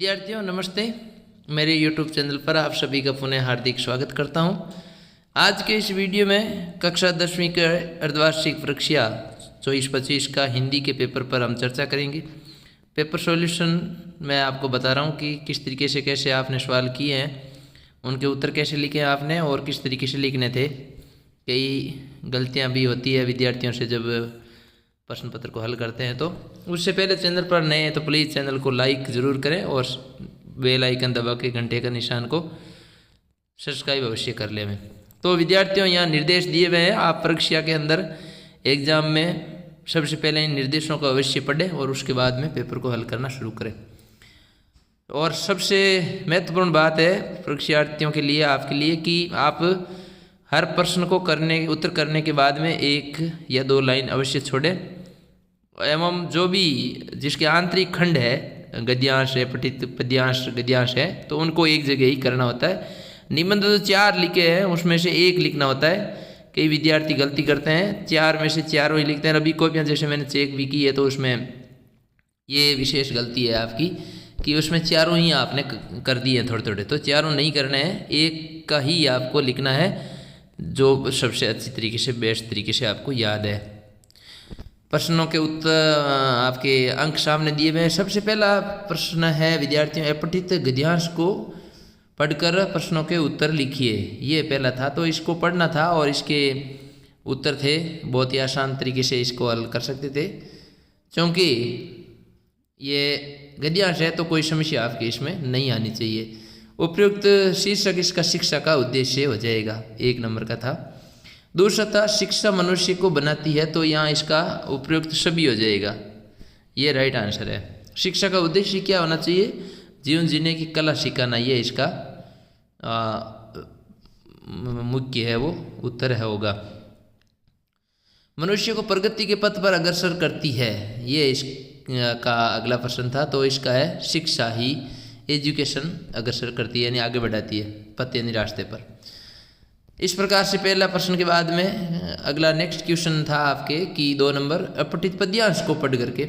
विद्यार्थियों नमस्ते। मेरे YouTube चैनल पर आप सभी का पुनः हार्दिक स्वागत करता हूं। आज के इस वीडियो में कक्षा 10वीं के अर्धवार्षिक परीक्षा 24-25 का हिंदी के पेपर पर हम चर्चा करेंगे। पेपर सॉल्यूशन मैं आपको बता रहा हूं कि किस तरीके से कैसे आपने सवाल किए हैं, उनके उत्तर कैसे लिखे हैं आपने और किस तरीके से लिखने थे। कई गलतियाँ भी होती है विद्यार्थियों से जब प्रश्न पत्र को हल करते हैं। तो उससे पहले चैनल पर नए हैं तो प्लीज़ चैनल को लाइक ज़रूर करें और बेल आइकन दबा के घंटे का निशान को सब्सक्राइब अवश्य कर लें। तो विद्यार्थियों यहाँ निर्देश दिए हुए हैं, आप परीक्षा के अंदर एग्जाम में सबसे पहले इन निर्देशों को अवश्य पढ़ें और उसके बाद में पेपर को हल करना शुरू करें। और सबसे महत्वपूर्ण बात है परीक्षार्थियों के लिए, आपके लिए, कि आप हर प्रश्न को उत्तर करने के बाद में 1 या 2 लाइन अवश्य छोड़ें एवं जो भी जिसके आंतरिक खंड है, गद्यांश है, पठित पद्यांश गद्यांश है, तो उनको एक जगह ही करना होता है। निबंध जो 4 लिखे हैं उसमें से 1 लिखना होता है। कई विद्यार्थी गलती करते हैं, 4 में से 4 ही लिखते हैं। अभी कॉपियाँ जैसे मैंने चेक भी की है तो उसमें ये विशेष गलती है आपकी कि उसमें 4 ही आपने कर दिए हैं थोड़े थोड़े, तो 4 नहीं करने हैं, 1 का ही आपको लिखना है जो सबसे अच्छी तरीके से बेस्ट तरीके से आपको याद है। प्रश्नों के उत्तर आपके अंक सामने दिए हुए हैं। सबसे पहला प्रश्न है विद्यार्थियों, अपठित गद्यांश को पढ़कर प्रश्नों के उत्तर लिखिए। ये पहला था, तो इसको पढ़ना था और इसके उत्तर थे बहुत ही आसान तरीके से इसको हल कर सकते थे। क्योंकि ये गद्यांश है तो कोई समस्या आपके इसमें नहीं आनी चाहिए। उपयुक्त शीर्षक इसका शिक्षा का उद्देश्य हो जाएगा, 1 नंबर का था। दूसरा था शिक्षा मनुष्य को बनाती है, तो यहाँ इसका उपयुक्त सभी हो जाएगा, ये राइट आंसर है। शिक्षा का उद्देश्य क्या होना चाहिए? जीवन जीने की कला सिखाना, ये इसका मुख्य है, वो उत्तर है होगा। मनुष्य को प्रगति के पथ पर अग्रसर करती है, ये इसका अगला प्रश्न था, तो इसका है शिक्षा ही एजुकेशन अग्रसर करती है, यानी आगे बढ़ाती है पथ यानी रास्ते पर। इस प्रकार से पहला प्रश्न के बाद में अगला नेक्स्ट क्वेश्चन था आपके कि 2 नंबर, अपठित पद्यांश को पढ़ करके।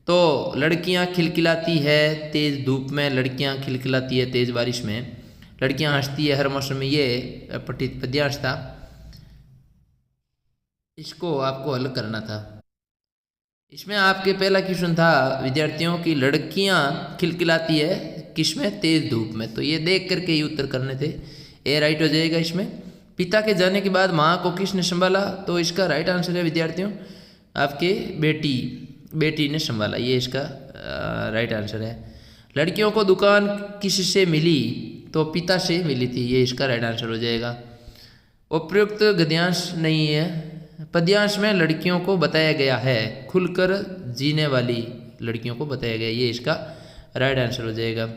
तो लड़कियां खिलखिलाती है तेज धूप में, लड़कियां खिलखिलाती है तेज बारिश में, लड़कियां हंसती है हर मौसम में, ये अपठित पद्यांश था। इसको आपको हल करना था। इसमें आपके पहला क्वेश्चन था विद्यार्थियों की लड़कियां खिलखिलाती है किसमें? तेज धूप में, तो ये देख करके ही उत्तर करने थे, ए राइट हो जाएगा इसमें। पिता के जाने के बाद माँ को किसने संभाला? तो इसका राइट आंसर है विद्यार्थियों आपके बेटी ने संभाला, ये इसका राइट आंसर है। लड़कियों को दुकान किससे मिली? तो पिता से मिली थी, ये इसका राइट आंसर हो जाएगा। उपयुक्त गद्यांश नहीं है, पद्यांश में लड़कियों को बताया गया है, खुलकर जीने वाली लड़कियों को बताया गया, ये इसका राइट आंसर हो जाएगा।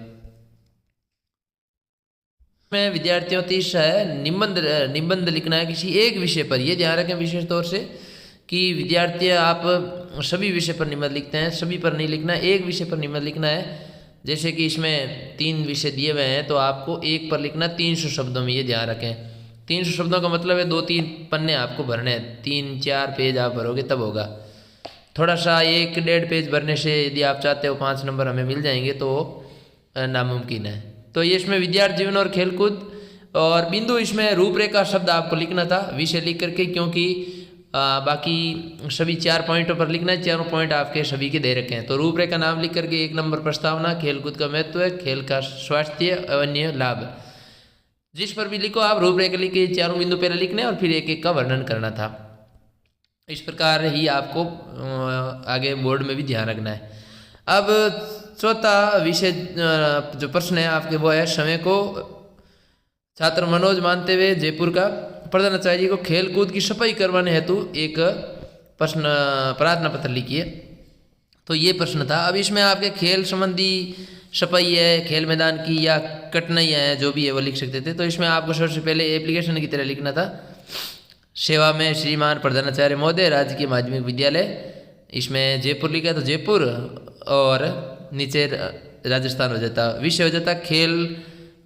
में विद्यार्थियों 30 है निबंध लिखना है किसी एक विषय पर। ये ध्यान रखें विशेष तौर से कि विद्यार्थी आप सभी विषय पर निबंध लिखते हैं, सभी पर नहीं लिखना है, एक विषय पर निबंध लिखना है। जैसे कि इसमें 3 विषय दिए हुए हैं तो आपको एक पर लिखना 300 शब्दों में, ये ध्यान रखें। 300 शब्दों का मतलब है 2-3 पन्ने आपको भरने हैं, 3-4 पेज आप भरोगे तब होगा। थोड़ा सा 1-1.5 पेज भरने से यदि आप चाहते हो 5 नंबर हमें मिल जाएंगे तो नामुमकिन है। तो ये इसमें विद्यार्थी जीवन और खेलकूद और बिंदु, इसमें रूपरेखा शब्द आपको लिखना था विषय लिख करके, क्योंकि बाकी सभी 4 पॉइंटों पर लिखना है, 4 पॉइंट आपके सभी के दे रखे हैं। तो रूपरेखा नाम लिख करके 1 नंबर प्रस्तावना, खेलकूद का महत्व है, खेल का स्वास्थ्य, अन्य लाभ, जिस पर भी लिखो आप रूपरेखा लिखिए, 4 बिंदु पहले लिखने और फिर एक का वर्णन करना था। इस प्रकार ही आपको आगे बोर्ड में भी ध्यान रखना है। अब चौथा विषय जो प्रश्न है आपके वो है, समय को छात्र मनोज मानते हुए जयपुर का प्रधानाचार्य जी को खेल कूद की सफाई करवाने हेतु एक प्रश्न प्रार्थना पत्र लिखिए, तो ये प्रश्न था। अब इसमें आपके खेल संबंधी सफाई है, खेल मैदान की या कठिनाइयाँ है, जो भी है वो लिख सकते थे। तो इसमें आपको सबसे पहले एप्लीकेशन की तरह लिखना था, सेवा में श्रीमान प्रधानाचार्य महोदय राजकीय माध्यमिक विद्यालय, इसमें जयपुर लिखा तो जयपुर और नीचे राजस्थान हो जाता, विषय हो जाता खेल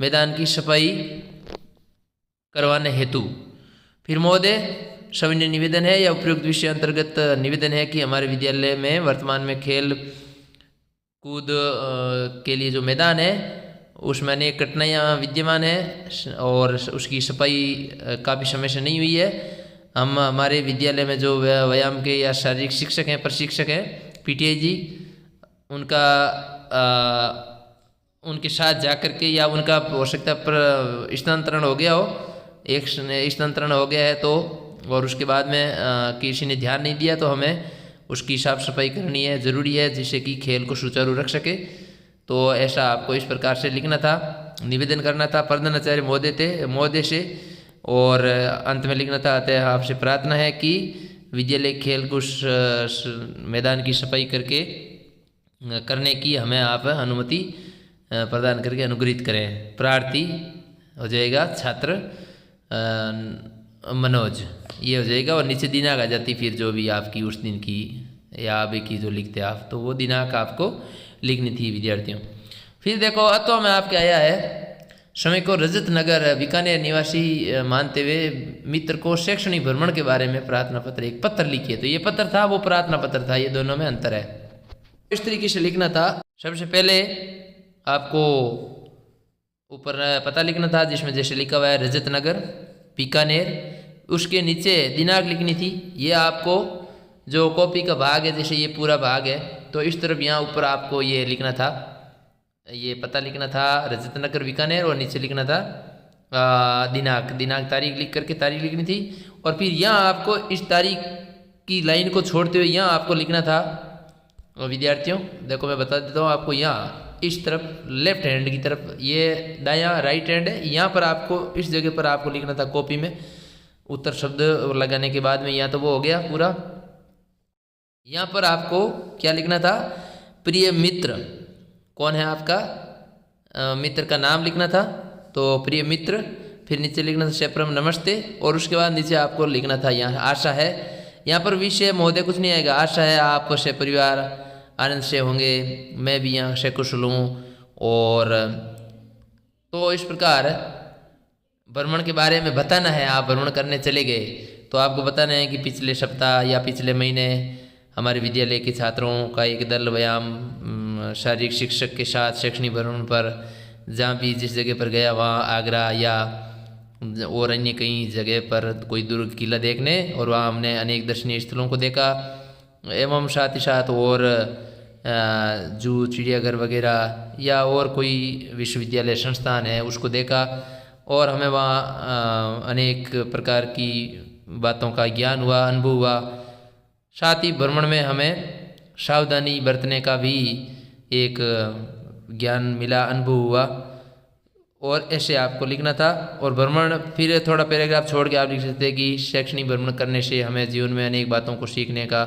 मैदान की सफाई करवाने हेतु। फिर महोदय सविनय निवेदन है या उपयुक्त विषय अंतर्गत निवेदन है कि हमारे विद्यालय में वर्तमान में खेल कूद के लिए जो मैदान है उसमें अनेक कठिनाइयाँ विद्यमान है और उसकी सफाई काफ़ी समय से नहीं हुई है। हम हमारे विद्यालय में जो व्यायाम के या शारीरिक शिक्षक हैं, प्रशिक्षक हैं पीटीआई जी, उनका उनके साथ जा कर के या उनका हो सकता है स्थानांतरण हो गया हो, एक स्थानांतरण हो गया है तो, और उसके बाद में किसी ने ध्यान नहीं दिया, तो हमें उसकी साफ सफाई करनी है, ज़रूरी है, जिससे कि खेल को सुचारू रख सके। तो ऐसा आपको इस प्रकार से लिखना था, निवेदन करना था प्रधानाचार्य महोदय से, और अंत में लिखना था, अतः आपसे प्रार्थना है कि विद्यालय खेल को मैदान की सफाई करने की हमें आप अनुमति प्रदान करके अनुग्रहित करें। प्रार्थी हो जाएगा छात्र मनोज, ये हो जाएगा, और नीचे दिनांक आ जाती फिर जो भी आपकी उस दिन की या अभी की जो लिखते आप, तो वो दिनांक आपको लिखनी थी विद्यार्थियों। फिर देखो अथवा में आपके आया है, समय को रजत नगर बीकानेर निवासी मानते हुए मित्र को शैक्षणिक भ्रमण के बारे में प्रार्थना पत्र, एक पत्र लिखिए। तो ये पत्र था, वो प्रार्थना पत्र था, ये दोनों में अंतर है। इस तरीके से लिखना था। सबसे पहले आपको ऊपर पता लिखना था, जिसमें जैसे लिखा हुआ है रजत नगर बीकानेर, उसके नीचे दिनांक लिखनी थी। ये आपको जो कॉपी का भाग है, जैसे ये पूरा भाग है, तो इस तरफ यहाँ ऊपर आपको ये लिखना था, ये पता लिखना था रजत नगर बीकानेर, और नीचे लिखना था दिनांक तारीख लिख करके तारीख लिखनी थी। और फिर यहाँ आपको इस तारीख की लाइन को छोड़ते हुए यहाँ आपको लिखना था। और विद्यार्थियों देखो मैं बता देता हूँ आपको, यहाँ इस तरफ लेफ्ट हैंड की तरफ, ये दायां राइट हैंड है, यहाँ पर आपको इस जगह पर आपको लिखना था कॉपी में उत्तर शब्द लगाने के बाद में, यहाँ तो वो हो गया पूरा। यहाँ पर आपको क्या लिखना था, प्रिय मित्र, कौन है आपका मित्र का नाम लिखना था, तो प्रिय मित्र, फिर नीचे लिखना था शैप्रम नमस्ते, और उसके बाद नीचे आपको लिखना था यहाँ आशा है, यहाँ पर विषय महोदय कुछ नहीं आएगा, आशा है आप से परिवार आनंद से होंगे, मैं भी यहाँ से कुशल हूँ। और तो इस प्रकार भ्रमण के बारे में बताना है। आप भ्रमण करने चले गए तो आपको बताना है कि पिछले सप्ताह या पिछले महीने हमारे विद्यालय के छात्रों का एक दल व्यायाम शारीरिक शिक्षक के साथ शैक्षणिक भ्रमण पर, जहाँ भी जिस जगह पर गया, वहाँ आगरा या और अन्य कई जगह पर कोई दुर्ग किला देखने, और वहाँ हमने अनेक दर्शनीय स्थलों को देखा, एवं साथ ही साथ और जू, चिड़ियाघर वगैरह या और कोई विश्वविद्यालय संस्थान है उसको देखा, और हमें वहाँ अनेक प्रकार की बातों का ज्ञान हुआ, अनुभव हुआ। साथ ही भ्रमण में हमें सावधानी बरतने का भी एक ज्ञान मिला, अनुभव हुआ, और ऐसे आपको लिखना था। और भ्रमण, फिर थोड़ा पैराग्राफ छोड़ के आप लिख सकते हैं कि शैक्षणिक भ्रमण करने से हमें जीवन में अनेक बातों को सीखने का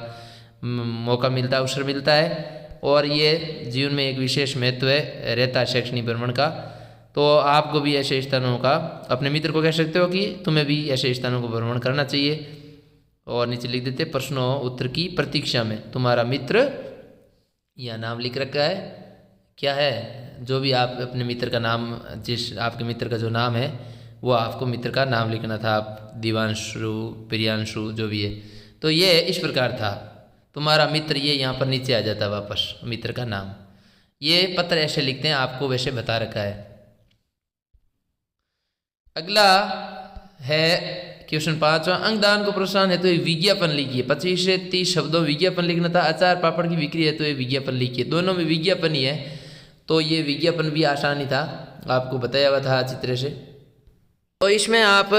मौका मिलता है, अवसर मिलता है, और ये जीवन में एक विशेष महत्व है रहता है शैक्षणिक भ्रमण का। तो आपको भी ऐसे स्थानों का, अपने मित्र को कह सकते हो कि तुम्हें भी ऐसे स्थानों को भ्रमण करना चाहिए। और नीचे लिख देते प्रश्नों उत्तर की प्रतीक्षा में, तुम्हारा मित्र, यह नाम लिख रखा है, क्या है, जो भी आप अपने मित्र का नाम, जिस आपके मित्र का जो नाम है वो आपको मित्र का नाम लिखना था, आप दिवांशु, प्रियांशु, जो भी है। तो ये इस प्रकार था, तुम्हारा मित्र, ये यहाँ पर नीचे आ जाता वापस मित्र का नाम। ये पत्र ऐसे लिखते हैं, आपको वैसे बता रखा है। अगला है क्वेश्चन 5, अंगदान को प्रोत्साहन है तो ये विज्ञापन लिखिए। 25 से 30 शब्दों विज्ञापन लिखना था। अचार पापड़ की बिक्री है तो ये विज्ञापन लिखिए। दोनों में विज्ञापन ही है, तो ये विज्ञापन भी आसान ही था, आपको बताया हुआ था अच्छी तरह से। तो इसमें आप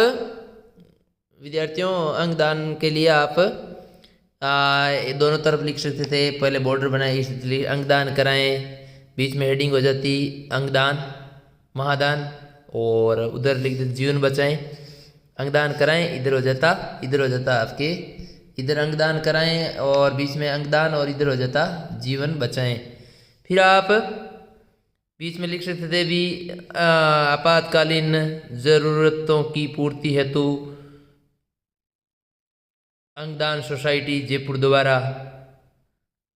विद्यार्थियों अंगदान के लिए आप दोनों तरफ लिख सकते थे। पहले बॉर्डर बनाए, इसलिए अंगदान कराएं, बीच में हेडिंग हो जाती अंगदान महादान, और उधर लिख देते जीवन बचाएं। अंगदान कराएं इधर हो जाता आपके, इधर अंगदान कराएं और बीच में अंगदान, और इधर हो जाता जीवन बचाएं। फिर आप बीच में लिख सकते थे भी आपातकालीन ज़रूरतों की पूर्ति हेतु अंगदान सोसाइटी जयपुर द्वारा,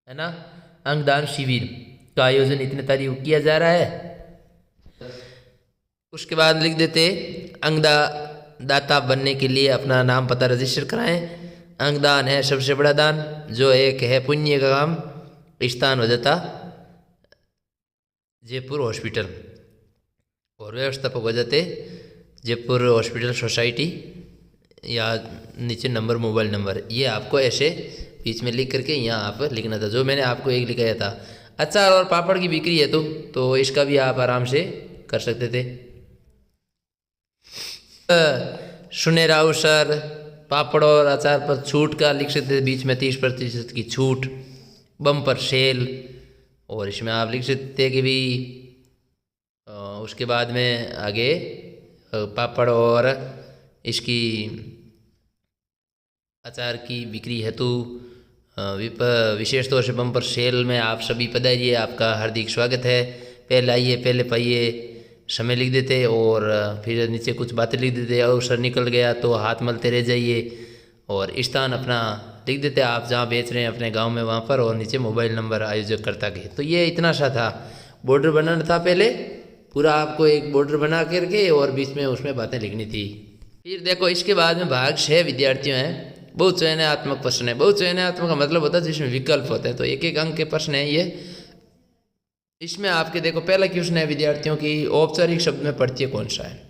है ना, अंगदान शिविर का आयोजन इतने तारीख को किया जा रहा है। उसके बाद लिख देते अंगदाता बनने के लिए अपना नाम पता रजिस्टर कराएं। अंगदान है सबसे बड़ा दान, जो एक है पुण्य का काम, स्थान हो जाता जयपुर हॉस्पिटल, और व्यवस्थापक हो जाते जयपुर हॉस्पिटल सोसाइटी, या नीचे नंबर, मोबाइल नंबर। ये आपको ऐसे बीच में लिख करके यहाँ आप लिखना था, जो मैंने आपको एक लिखाया था। अचार और पापड़ की बिक्री है तो इसका भी आप आराम से कर सकते थे। सुनेरा अवसर, पापड़ और अचार पर छूट का लिख सकते थे, बीच में 30% की छूट, बम्पर सेल। और इसमें आप लिख सकते थे कि भी उसके बाद में आगे पापड़ और इसकी अचार की बिक्री हेतु विशेष तौर से बम्पर सेल में आप सभी पधारिए, आपका हार्दिक स्वागत है, पहले आइए पहले पाइए, समय लिख देते और फिर नीचे कुछ बातें लिख देते। अवसर निकल गया तो हाथ मलते रह जाइए, और स्थान अपना लिख देते आप जहाँ बेच रहे हैं अपने गांव में वहाँ पर, और नीचे मोबाइल नंबर आयोजककर्ता के। तो ये इतना सा था, बॉर्डर बनाना था पहले पूरा, आपको एक बॉर्डर बना करके और बीच में उसमें बातें लिखनी थी। फिर देखो इसके बाद में भाग 6 विद्यार्थियों हैं। बहुचयनात्मक प्रश्न है। बहुचयनात्मक का मतलब होता है जिसमें विकल्प होते हैं, तो एक एक अंक के प्रश्न है ये। इसमें आपके देखो पहला क्वेश्चन है विद्यार्थियों की, औपचारिक शब्द में प्रत्यय कौन सा है।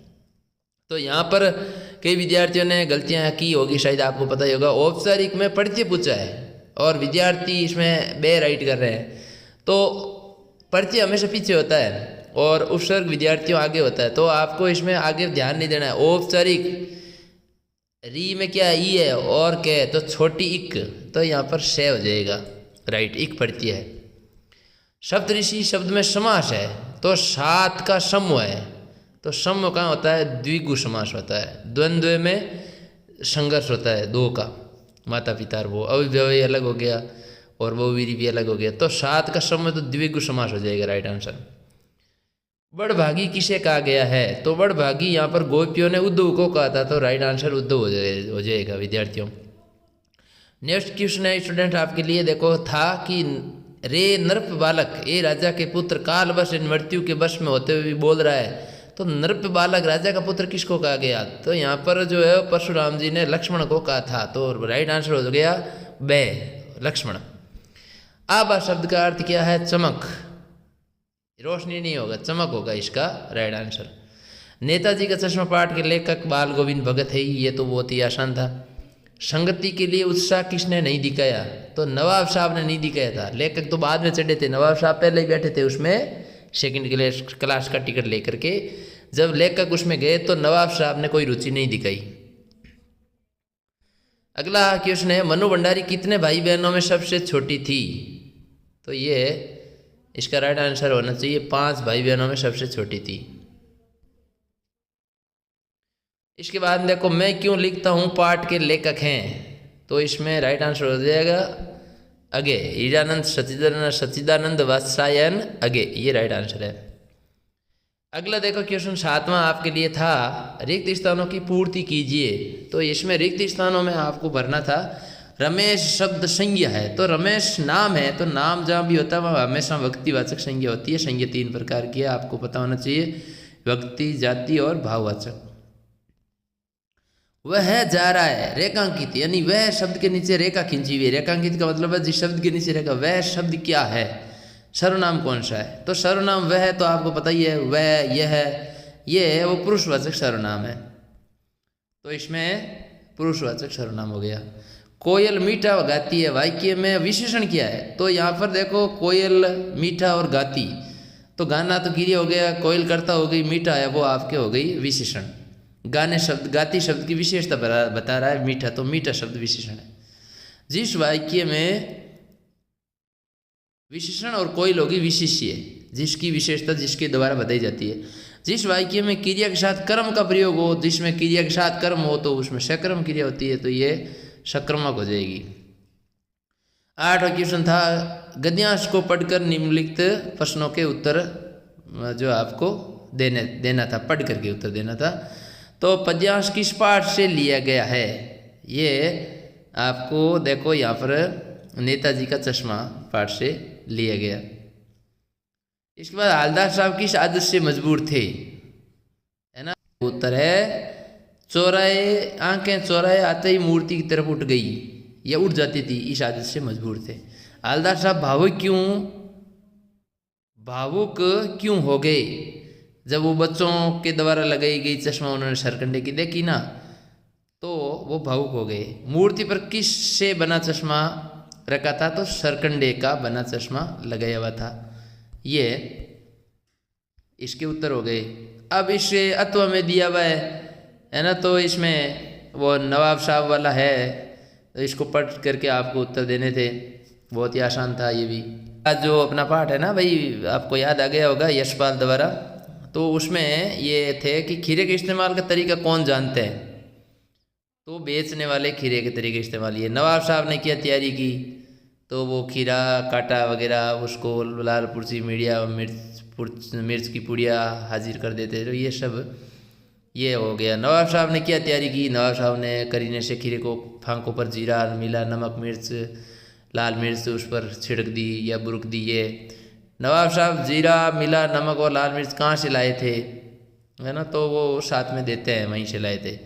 तो यहाँ पर कई विद्यार्थियों ने गलतियाँ की होगी, शायद आपको पता ही होगा। औपचारिक में प्रत्यय पूछा है और विद्यार्थी इसमें बे राइट कर रहे हैं, तो प्रत्यय हमेशा पीछे होता है और उपसर्ग विद्यार्थियों आगे होता है, तो आपको इसमें आगे ध्यान नहीं देना है। औपचारिक री में क्या ई है और क्या है, तो छोटी इक, तो यहाँ पर से हो जाएगा, राइट, इक प्रत्यय है। शब्द ऋषि शब्द में समास है, तो सात का समूह है, तो समूह कहाँ होता है, द्विगु समास होता है। द्वंद्व में संघर्ष होता है दो का, माता पिता, वो अविव्यय अलग हो गया और बहुवीरी भी अलग हो गया, तो सात का समूह तो द्विगु समास हो जाएगा, राइट आंसर। बड़भागी किसे कहा गया है, तो बड़भागी यहाँ पर गोपियों ने उद्धव को कहा था, तो राइट आंसर उद्धव हो जाएगा विद्यार्थियों। नेक्स्ट क्वेश्चन है स्टूडेंट आपके लिए, देखो था कि रे नृप बालक ए राजा के पुत्र कालवश मृत्यु के वश में होते हुए भी बोल रहा है, तो नृप बालक राजा का पुत्र किसको कहा गया, तो यहाँ पर जो है परशुराम जी ने लक्ष्मण को कहा था, तो राइट आंसर हो गया बे, लक्ष्मण। आभा शब्द का अर्थ क्या है, चमक, रोशनी नहीं होगा, चमक होगा इसका राइट आंसर। नेताजी का चश्मा पाठ के लेखक बाल गोविंद भगत है, ये तो बहुत ही आसान था। संगति के लिए उत्साह किसने नहीं दिखाया, तो नवाब साहब ने नहीं दिखाया था, लेखक तो बाद में चढ़े थे, नवाब साहब पहले ही बैठे थे उसमें सेकंड क्लास का टिकट लेकर के। जब लेखक उसमें गए तो नवाब साहब ने कोई रुचि नहीं दिखाई। अगला क्वेश्चन है, मनु भंडारी कितने भाई बहनों में सबसे छोटी थी, तो ये इसका राइट आंसर होना चाहिए 5 भाई बहनों में सबसे छोटी थी। इसके बाद देखो मैं क्यों लिखता हूँ पाठ के लेखक हैं, तो इसमें राइट आंसर हो जाएगा अगे, हीरानंद सच्चिदानंद वात्सायन अगे, ये राइट आंसर है। अगला देखो क्वेश्चन 7वां आपके लिए था, रिक्त स्थानों की पूर्ति कीजिए, तो इसमें रिक्त स्थानों में आपको भरना था रमेश शब्द संज्ञा है, तो रमेश नाम है, तो नाम जहाँ भी होता है वह हमेशा व्यक्तिवाचक संज्ञा होती है। संज्ञा 3 प्रकार की है, आपको पता होना चाहिए, व्यक्ति, जाति और भाववाचक। वह जा रहा है रेखांकित, यानी वह शब्द के नीचे रेखा खींची हुई, रेखांकित का मतलब है जिस शब्द के नीचे रेखा, वह शब्द क्या है, सर्वनाम कौन सा है, तो सर्वनाम वह है, तो आपको पता ही है, वह, यह, ये है वो पुरुषवाचक सर्वनाम है, तो इसमें पुरुषवाचक सर्वनाम हो गया। कोयल मीठा गाती है, वाक्य में विशेषण क्या है, तो यहाँ पर देखो कोयल मीठा और गाती, तो गाना तो क्रिया हो गया, कोयल करता हो गई, मीठा है वो आपके हो गई विशेषण। गाने शब्द, गाती शब्द की विशेषता बता रहा है, मीठा तो मीठा शब्द विशेषण है। जिस वाक्य में विशेषण और कोयल होगी विशेष्य, जिसकी विशेषता जिसके द्वारा बताई जाती है। जिस वाक्य में क्रिया के साथ कर्म का प्रयोग हो, जिसमें क्रिया के साथ कर्म हो तो उसमें सकर्म क्रिया होती है, तो ये सक्रामक हो जाएगी। 8वां क्वेश्चन था, गद्यांश को पढ़कर निम्नलिखित प्रश्नों के उत्तर जो आपको देना था, पढ़ करके उत्तर देना था। तो पद्यांश किस पाठ से लिया गया है, ये आपको देखो यहाँ पर नेताजी का चश्मा पाठ से लिया गया। इसके बाद हालदार साहब किस आदत से मजबूर थे, है ना, उत्तर है चौराहे, आंखें चौराहे आते ही मूर्ति की तरफ उठ गई या उठ जाती थी, इस आदत से मजबूर थे। हालदार साहब भावुक क्यों हो गए। जब वो बच्चों के द्वारा लगाई गई चश्मा उन्होंने सरकंडे की देखी ना, तो वो भावुक हो गए। मूर्ति पर किस से बना चश्मा रखा था, तो सरकंडे का बना चश्मा लगाया हुआ था। ये इसके उत्तर हो गए। अब इसे अत्व में दिया हुआ है ना, तो इसमें वो नवाब साहब वाला है, तो इसको पढ़ करके आपको उत्तर देने थे। बहुत ही आसान था ये भी। आज जो अपना पाठ है ना भाई, आपको याद आ गया होगा यशपाल द्वारा, तो उसमें ये थे कि खीरे के इस्तेमाल का तरीका कौन जानते हैं, तो बेचने वाले खीरे के तरीके इस्तेमाल। ये नवाब साहब ने क्या तैयारी की, तो वो खीरा काटा वगैरह, उसको लाल पुर्ची मीडिया मिर्च की पुड़िया हाजिर कर देते, तो ये सब ये हो गया। नवाब साहब ने क्या तैयारी की, नवाब साहब ने करीने से खीरे को फांकों पर जीरा मिला, नमक मिर्च लाल मिर्च उस पर छिड़क दी या बुरुक दी। ये नवाब साहब जीरा मिला नमक और लाल मिर्च कहाँ से लाए थे, है ना, तो वो साथ में देते हैं, वहीं से लाए थे।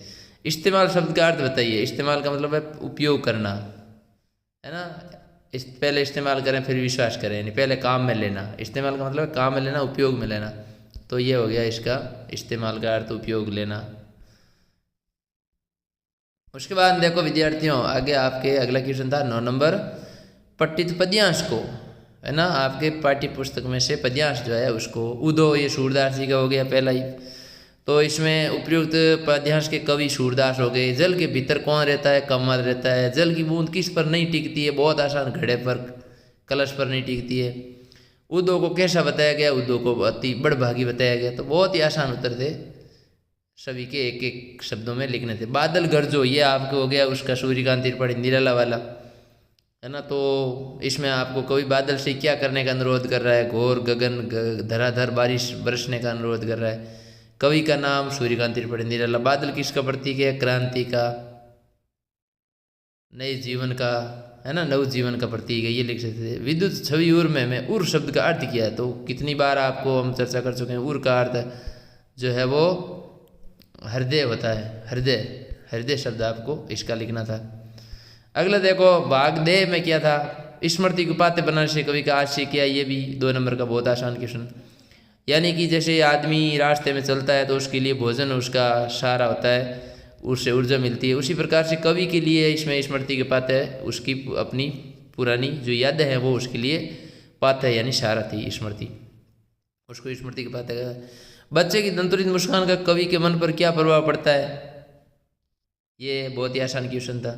इस्तेमाल शब्द का अर्थ बताइए। इस्तेमाल का मतलब है उपयोग करना, है ना। पहले इस्तेमाल करें फिर विश्वास करें, यानी पहले काम में लेना। इस्तेमाल का मतलब है काम में लेना, उपयोग में लेना। तो ये हो गया इसका इस्तेमाल का अर्थ, उपयोग लेना। उसके बाद देखो विद्यार्थियों, आगे आपके अगला क्वेश्चन था 9 नंबर, पठित पद्यांश को, है ना, आपके पाठ्य पुस्तक में से पद्यांश जो है उसको उदो, ये सूरदास जी का हो गया पहला ही। तो इसमें उपयुक्त पद्यांश के कवि सूरदास हो गए। जल के भीतर कौन रहता है, कमल रहता है। जल की बूंद किस पर नहीं टिकती है, बहुत आसान, घड़े पर, कलश पर नहीं टिकती है। उदो को कैसा बताया गया, उदो को अति बड़भागी बताया गया। तो बहुत ही आसान उत्तर थे, सभी के एक एक शब्दों में लिखने थे। बादल गरजो, ये आपको हो गया उसका सूर्यकांत त्रिपाठी निराला वाला, है ना। तो इसमें आपको कवि बादल से क्या करने का अनुरोध कर रहा है, घोर गगन धराधर बारिश बरसने का अनुरोध कर रहा है। कवि का नाम सूर्यकांत त्रिपाठी निराला। बादल किसका प्रतीक है, क्रांति का, नए जीवन का, है ना, नव जीवन का प्रतीक है, ये लिख सकते थे। विद्युत छवि उर में उर शब्द का अर्थ क्या है, तो कितनी बार आपको हम चर्चा कर चुके हैं। उर का अर्थ जो है वो हृदय होता है, हृदय, हृदय शब्द आपको इसका लिखना था। अगला देखो भागदेह में क्या था, स्मृति को पाते बनाने से कवि का आशय किया, ये भी 2 नंबर का बहुत आसान क्वेश्चन। यानी कि जैसे आदमी रास्ते में चलता है तो उसके लिए भोजन उसका सहारा होता है, उससे ऊर्जा मिलती है, उसी प्रकार से कवि के लिए इसमें स्मृति के पाते है, उसकी अपनी पुरानी जो यादें हैं वो उसके लिए पाते है, यानी सहारा थी स्मृति, उसको स्मृति के पाते है। बच्चे की दंतुरित मुस्कान का कवि के मन पर क्या प्रभाव पड़ता है, ये बहुत ही आसान क्वेश्चन था।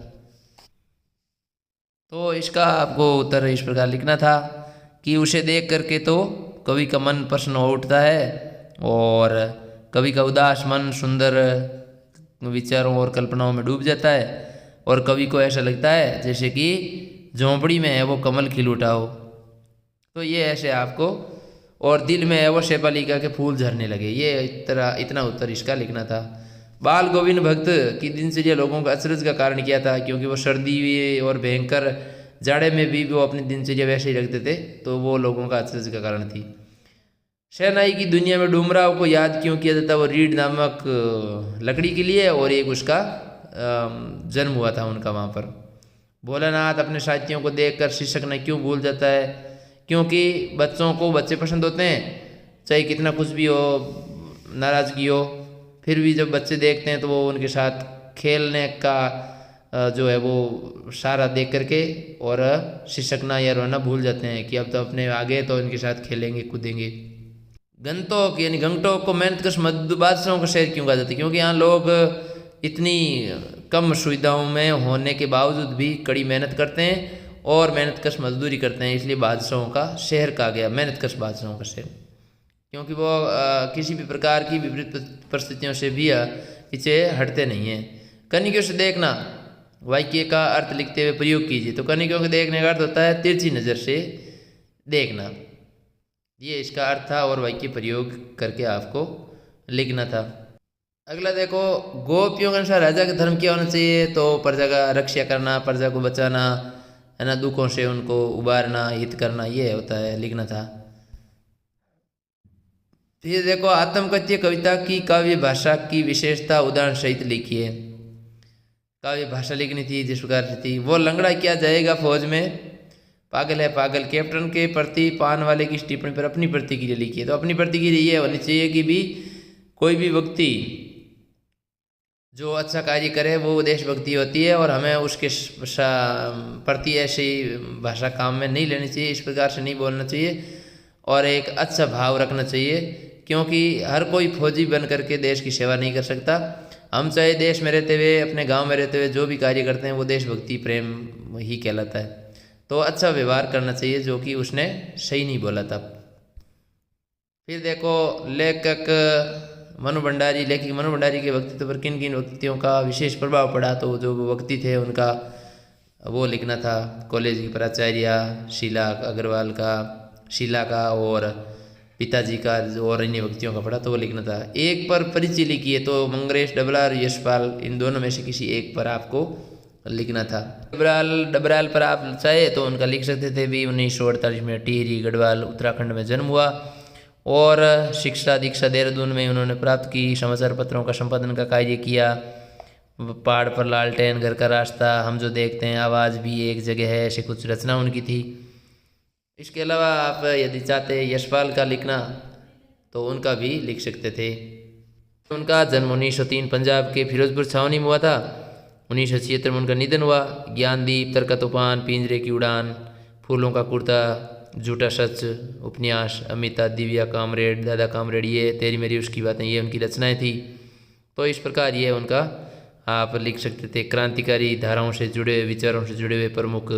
तो इसका आपको उत्तर इस प्रकार लिखना था कि उसे देख करके तो कवि का मन प्रसन्न हो उठता है, और कवि का उदास मन सुंदर विचारों और कल्पनाओं में डूब जाता है, और कवि को ऐसा लगता है जैसे कि झोंपड़ी में है वो कमल खिल उठा हो। तो ये ऐसे आपको, और दिल में है वो शेफालिका के फूल झरने लगे, ये इतना उत्तर इसका लिखना था। बाल गोविंद भक्त की दिनचर्या लोगों का अचरज का कारण क्या था, क्योंकि वो सर्दी और भयंकर जाड़े में भी वो अपनी दिनचर्या वैसे ही रखते थे, तो वो लोगों का अचरज का कारण थी। शहनाई की दुनिया में डूमराव को याद क्यों किया जाता, वो रीढ़ नामक लकड़ी के लिए, और एक उसका जन्म हुआ था उनका वहाँ पर। भोलानाथ अपने साथियों को देखकर शिक्षक ने क्यों भूल जाता है, क्योंकि बच्चों को बच्चे पसंद होते हैं, चाहे कितना कुछ भी हो, नाराज़गी हो, फिर भी जब बच्चे देखते हैं तो वो उनके साथ खेलने का जो है वो सारा देख करके, और शिक्षक ना या रोना भूल जाते हैं कि अब तो अपने आगे तो इनके साथ खेलेंगे कूदेंगे। गंतोक यानी गंगटोक को मेहनतकश मजदूर बादशाहों का शहर क्यों कहा जाता है, क्योंकि यहाँ लोग इतनी कम सुविधाओं में होने के बावजूद भी कड़ी मेहनत करते हैं और मेहनतकश मजदूरी करते हैं, इसलिए बादशाहों का शहर कहा गया, मेहनतकश बादशाहों का शहर, क्योंकि वो किसी भी प्रकार की विपरीत परिस्थितियों से भी पीछे हटते नहीं हैं। कनिकों से देखना, वाक्य का अर्थ लिखते हुए प्रयोग कीजिए। तो कनिकों के देखने का अर्थ होता है तिरछी नज़र से देखना, ये इसका अर्थ था, और वाक्य प्रयोग करके आपको लिखना था। अगला देखो, गोपियों के अनुसार राजा का धर्म क्या होना चाहिए, तो प्रजा का रक्षा करना, प्रजा को बचाना, है ना, दुखों से उनको उबारना, हित करना, ये होता है, लिखना था। फिर देखो, आत्मकथ्य कविता की काव्य भाषा की विशेषता उदाहरण सहित लिखिए। काव्य भाषा लिखनी थी जिस प्रकार से थी। वो लंगड़ा क्या जाएगा फौज में, पागल है पागल। कैप्टन के प्रति पान वाले की टिप्पणी पर अपनी प्रतिक्रिया लिखिए। तो अपनी प्रतिक्रिया ये होनी चाहिए कि भी कोई भी व्यक्ति जो अच्छा कार्य करे वो देशभक्ति होती है, और हमें उसके प्रति ऐसी भाषा काम में नहीं लेनी चाहिए, इस प्रकार से नहीं बोलना चाहिए, और एक अच्छा भाव रखना चाहिए। क्योंकि हर कोई फौजी बन करके देश की सेवा नहीं कर सकता। हम चाहे देश में रहते हुए, अपने गांव में रहते हुए जो भी कार्य करते हैं वो देशभक्ति प्रेम ही कहलाता है। तो अच्छा व्यवहार करना चाहिए, जो कि उसने सही नहीं बोला था। फिर देखो लेखक मनु भंडारी के व्यक्तित्व पर किन किन व्यक्तियों का विशेष प्रभाव पड़ा। तो जो व्यक्ति थे उनका वो लिखना था। कॉलेज की प्राचार्य शीला का और पिताजी का, और अन्य व्यक्तियों का पढ़ा तो वो लिखना था। एक पर परिचय लिखिए। तो मंगरेश, डबराल, यशपाल, इन दोनों में से किसी एक पर आपको लिखना था। डबराल पर आप चाहे तो उनका लिख सकते थे भी। 1948 में टिहरी गढ़वाल उत्तराखंड में जन्म हुआ और शिक्षा दीक्षा देहरादून में उन्होंने प्राप्त की। समाचार पत्रों का संपादन का कार्य किया। पहाड़ पर लालटेन, घर का रास्ता, हम जो देखते हैं, आवाज़ भी एक जगह है, ऐसी कुछ रचना उनकी थी। इसके अलावा आप यदि चाहते यशपाल का लिखना तो उनका भी लिख सकते थे। उनका जन्म 1903 पंजाब के फिरोजपुर छावनी में हुआ था। 1976 में उनका निधन हुआ। ज्ञानदीप, तरका तूफान, पिंजरे की उड़ान, फूलों का कुर्ता, झूठा सच, उपन्यास, अमिता, दिव्या कामरेड, दादा कामरेड, ये तेरी मेरी उसकी बातें, ये उनकी रचनाएं थी। तो इस प्रकार ये उनका आप लिख सकते थे। क्रांतिकारी धाराओं से जुड़े, विचारों से जुड़े हुए प्रमुख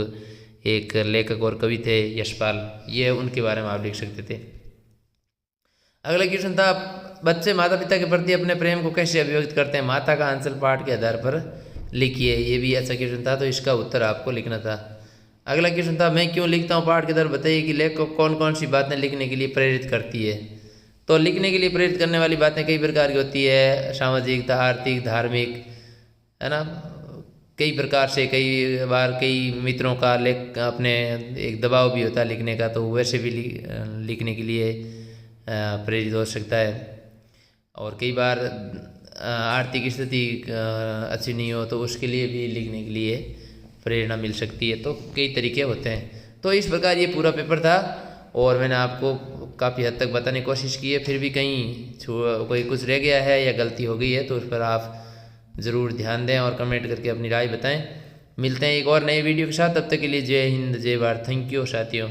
एक लेखक और कवि थे यशपाल, ये उनके बारे में आप लिख सकते थे। अगला क्वेश्चन था, बच्चे माता पिता के प्रति अपने प्रेम को कैसे अभिव्यक्त करते हैं? माता का आंचल पाठ के आधार पर लिखिए। ये भी अच्छा क्वेश्चन था, तो इसका उत्तर आपको लिखना था। अगला क्वेश्चन था, मैं क्यों लिखता हूँ? पाठ के आधार बताइए कि लेखक को कौन कौन सी बातें लिखने के लिए प्रेरित करती है। तो लिखने के लिए प्रेरित करने वाली बातें कई प्रकार की होती है। सामाजिक, आर्थिक, धार्मिक, है ना, कई प्रकार से। कई बार कई मित्रों का अपने एक दबाव भी होता है लिखने का, तो वैसे भी लिखने के लिए प्रेरित हो सकता है। और कई बार आर्थिक स्थिति अच्छी नहीं हो तो उसके लिए भी लिखने के लिए प्रेरणा मिल सकती है। तो कई तरीके होते हैं। तो इस प्रकार ये पूरा पेपर था और मैंने आपको काफ़ी हद तक बताने की कोशिश की है। फिर भी कहीं कोई कुछ रह गया है या गलती हो गई है तो उस पर आप ज़रूर ध्यान दें और कमेंट करके अपनी राय बताएं। मिलते हैं एक और नए वीडियो के साथ, तब तक के लिए जय हिंद, जय भारत। थैंक यू साथियों।